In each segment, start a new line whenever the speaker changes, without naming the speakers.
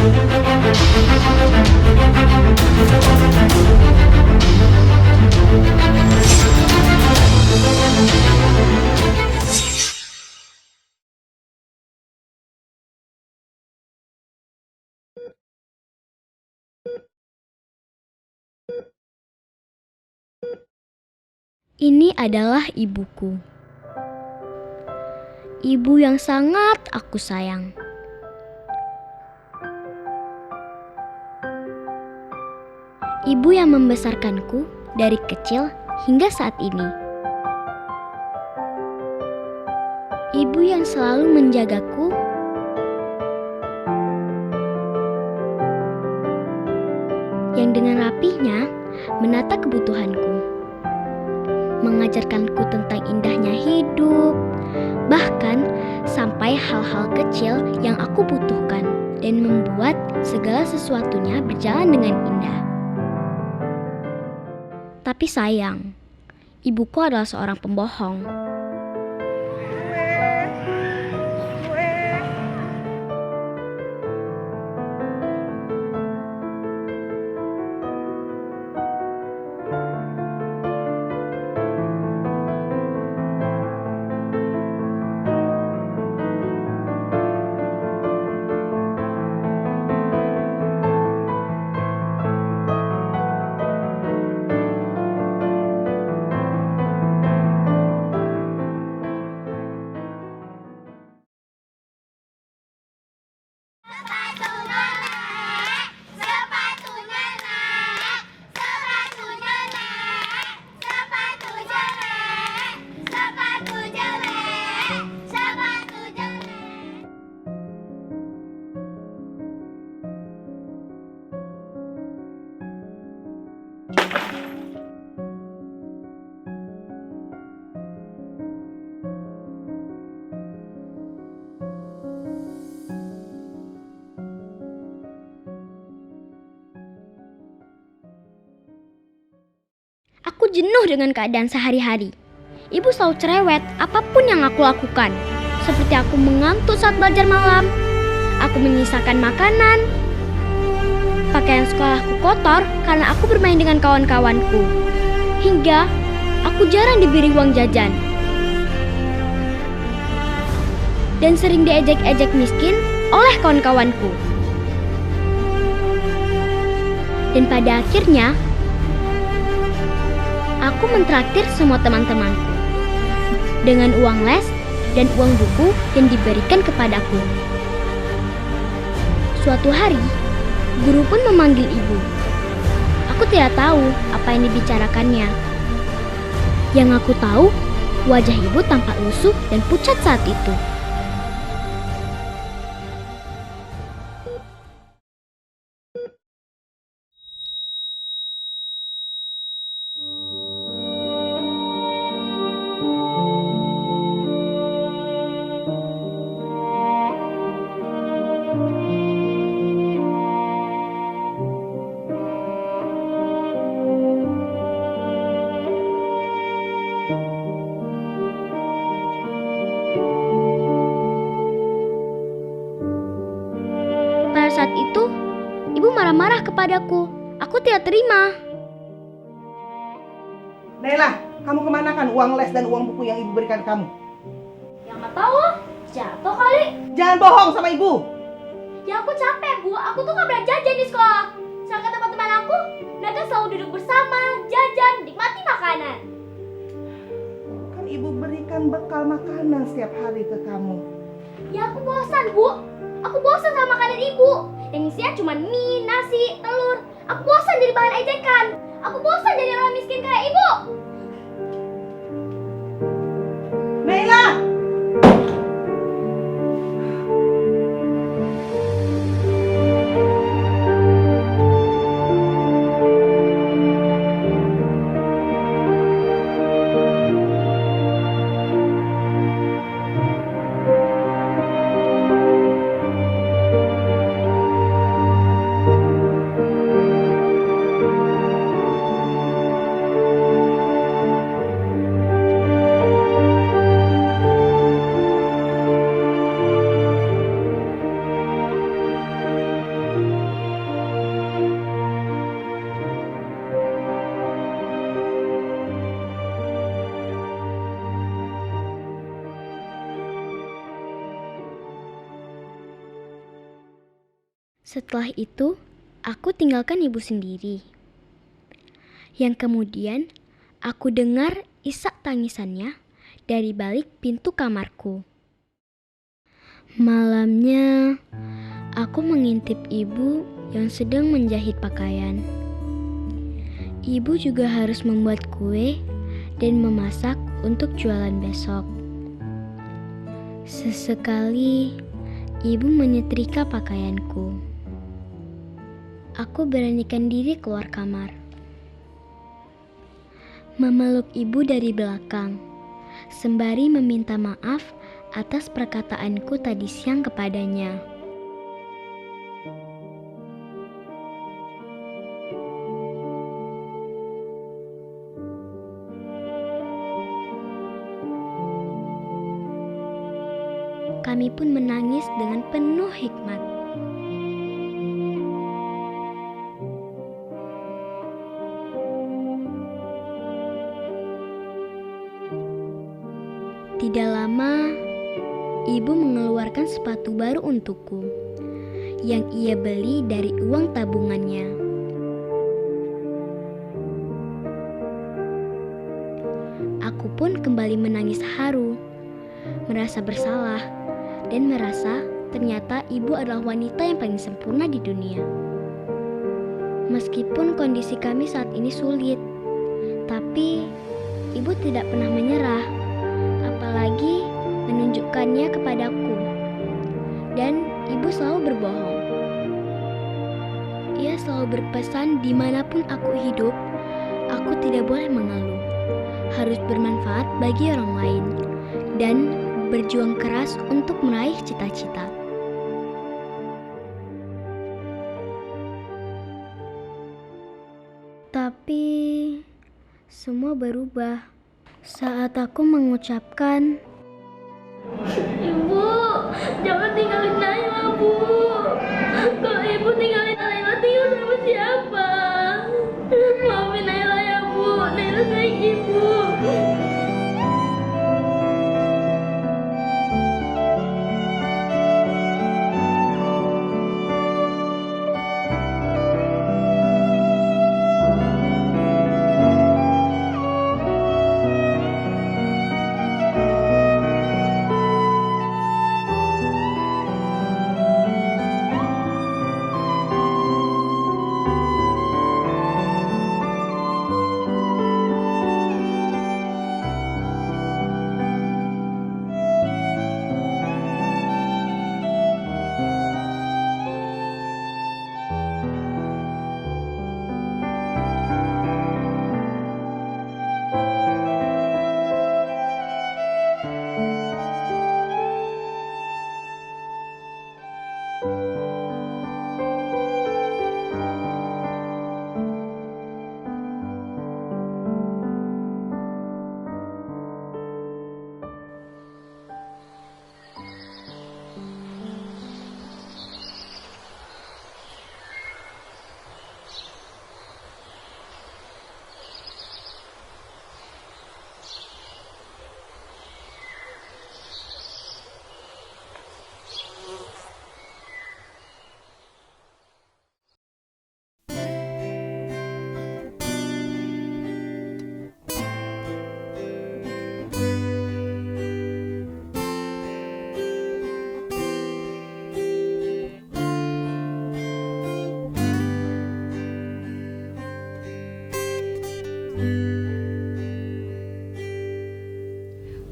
Ini adalah ibuku. Ibu yang sangat aku sayang. Ibu yang membesarkanku dari kecil hingga saat ini. Ibu yang selalu menjagaku, yang dengan rapihnya menata kebutuhanku, mengajarkanku tentang indahnya hidup, bahkan sampai hal-hal kecil yang aku butuhkan dan membuat segala sesuatunya berjalan dengan indah. Tapi sayang, ibuku adalah seorang pembohong. Aku jenuh dengan keadaan sehari-hari. Ibu selalu cerewet apapun yang aku lakukan. Seperti aku mengantuk saat belajar malam. Aku menyisakan makanan. Pakaian sekolahku kotor karena aku bermain dengan kawan-kawanku. Hingga aku jarang diberi uang jajan. Dan sering diejek-ejek miskin oleh kawan-kawanku. Dan pada akhirnya, aku mentraktir semua teman-temanku dengan uang les dan uang buku yang diberikan kepadaku. Suatu hari, guru pun memanggil ibu. Aku tidak tahu apa yang dibicarakannya. Yang aku tahu, wajah ibu tampak lusuh dan pucat saat itu. Pada saat itu, ibu marah-marah kepadaku. Aku tidak terima.
Naila, kamu kemanakan uang les dan uang buku yang ibu berikan kamu?
Ya nggak tahu, jatuh kali.
Jangan bohong sama ibu.
Ya aku capek bu, aku tuh nggak pernah jajan di sekolah. Sedangkan teman-teman aku, mereka selalu duduk bersama, jajan, nikmati makanan.
Kan ibu berikan bekal makanan setiap hari ke kamu.
Ya aku bosan bu, aku bosan sama makanan ibu. Yang isinya cuma mie, nasi, telur. Aku bosan jadi bahan ejekan. Aku bosan jadi orang miskin kayak ibu.
Naila!
Setelah itu, aku tinggalkan ibu sendiri. Yang kemudian, aku dengar isak tangisannya dari balik pintu kamarku. Malamnya, aku mengintip ibu yang sedang menjahit pakaian. Ibu juga harus membuat kue dan memasak untuk jualan besok. Sesekali, ibu menyetrika pakaianku. Aku beranikan diri keluar kamar. Memeluk ibu dari belakang, sembari meminta maaf atas perkataanku tadi siang kepadanya. Kami pun menangis dengan penuh hikmat. Tidak lama, ibu mengeluarkan sepatu baru untukku yang ia beli dari uang tabungannya. Aku pun kembali menangis haru, merasa bersalah, dan merasa ternyata ibu adalah wanita yang paling sempurna di dunia. Meskipun kondisi kami saat ini sulit, tapi ibu tidak pernah menyerah, apalagi menunjukkannya kepadaku. Dan ibu selalu berbohong. Ia selalu berpesan dimanapun aku hidup, aku tidak boleh mengeluh, harus bermanfaat bagi orang lain, dan berjuang keras untuk meraih cita-cita. Tapi semua berubah saat aku mengucapkan, "Ibu, jangan tinggalin Naila, Bu. Kalau ibu tinggalin Naila, tinggal sama siapa? Maafin Naila ya, Bu. Naila sayang ibu."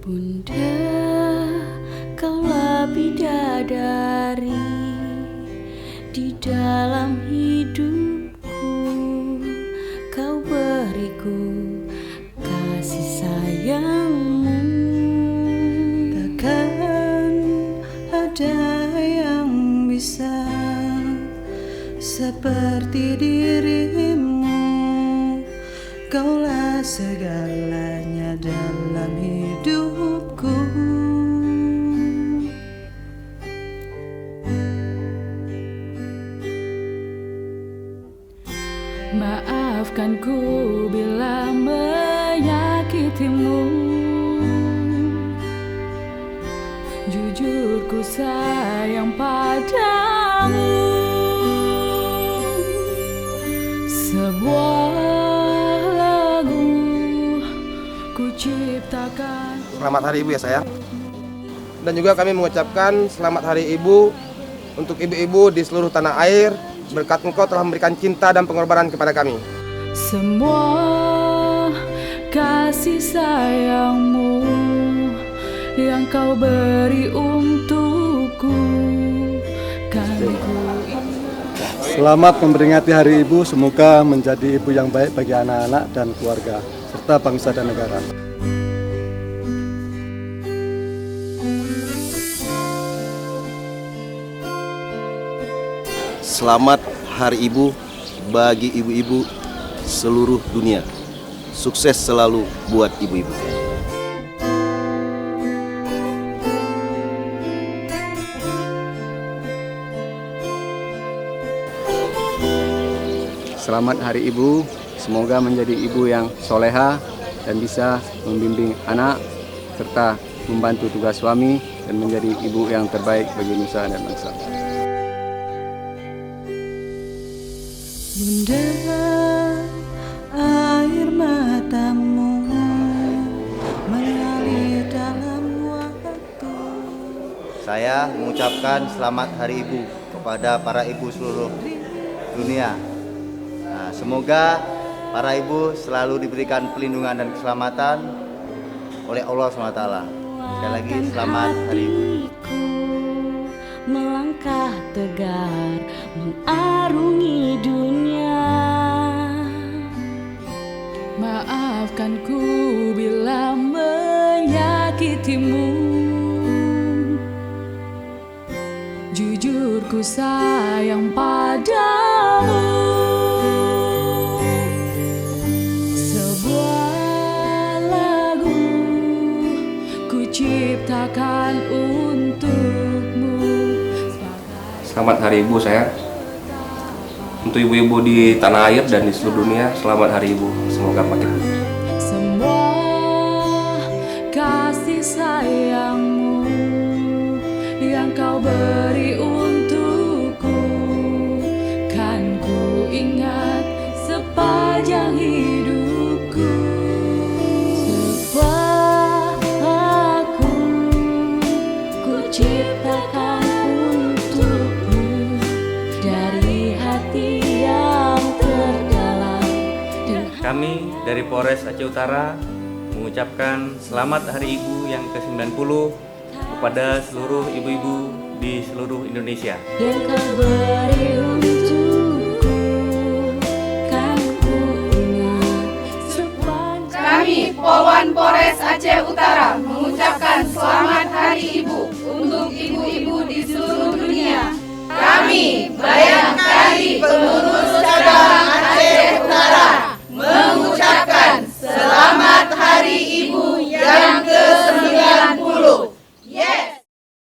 Bunda, kaulah bidadari di dalam hidupku. Kau beriku kasih sayangmu. Takkan ada yang bisa seperti dirimu. Kaulah segalanya dalam hidupku. Maafkan ku bila menyakitimu. Jujur ku sayang padamu.
selamat Hari Ibu ya sayang. Dan juga kami mengucapkan selamat Hari Ibu untuk ibu-ibu di seluruh tanah air, berkat Engkau telah memberikan cinta dan pengorbanan kepada kami.
Semua kasih sayangmu yang kau beri untukku kan ku
Selamat memperingati Hari Ibu, semoga menjadi ibu yang baik bagi anak-anak dan keluarga, serta bangsa dan negara.
Selamat Hari Ibu bagi ibu-ibu seluruh dunia. Sukses selalu buat ibu-ibu.
Selamat Hari Ibu, semoga menjadi ibu yang soleha dan bisa membimbing anak serta membantu tugas suami dan menjadi ibu yang terbaik bagi nusa dan bangsa.
Bunda, air matamu mengalir dalam waktu.
Saya mengucapkan selamat Hari Ibu kepada para ibu seluruh dunia. Semoga para ibu selalu diberikan perlindungan dan keselamatan oleh Allah SWT. Sekali lagi selamat Hari Ibu.
Melangkah tegar mengarungi dunia. Maafkanku bila menyakitimu. Jujur ku sayang padamu. Sebuah lagu ku ciptakan untukmu.
Selamat Hari Ibu sayang. Untuk ibu-ibu di tanah air dan di seluruh dunia, selamat Hari Ibu. Semoga makin
Semua kasih sayangmu yang kau beri untukku kan ku ingat sepanjang hidupku. Sebuah lagu ku ciptakan
Kami dari Polres Aceh Utara mengucapkan selamat Hari Ibu yang ke-90 kepada seluruh ibu-ibu di seluruh Indonesia.
Yang kau beri untukku kan ku ingat sepanjang.
Kami Polwan Polres Aceh Utara mengucapkan selamat Hari Ibu untuk ibu-ibu di seluruh dunia. Kami Bayangkari